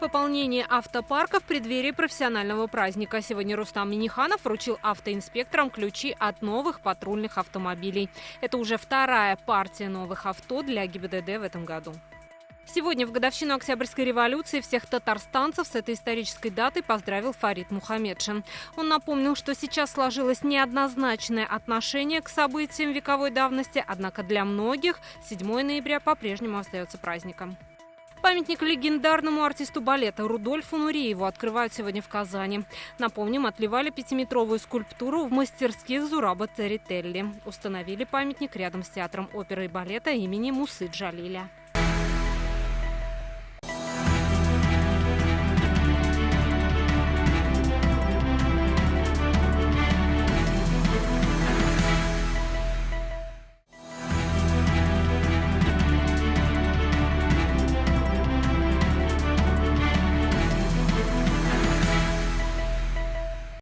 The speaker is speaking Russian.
Пополнение автопарка в преддверии профессионального праздника. Сегодня Рустам Миниханов вручил автоинспекторам ключи от новых патрульных автомобилей. Это уже вторая партия новых авто для ГИБДД в этом году. Сегодня, в годовщину Октябрьской революции, всех татарстанцев с этой исторической датой поздравил Фарид Мухаммедшин. Он напомнил, что сейчас сложилось неоднозначное отношение к событиям вековой давности, однако для многих 7 ноября по-прежнему остается праздником. Памятник легендарному артисту балета Рудольфу Нурееву открывают сегодня в Казани. Напомним, отливали 5-метровую скульптуру в мастерских Зураба Церетели. Установили памятник рядом с театром оперы и балета имени Мусы Джалиля.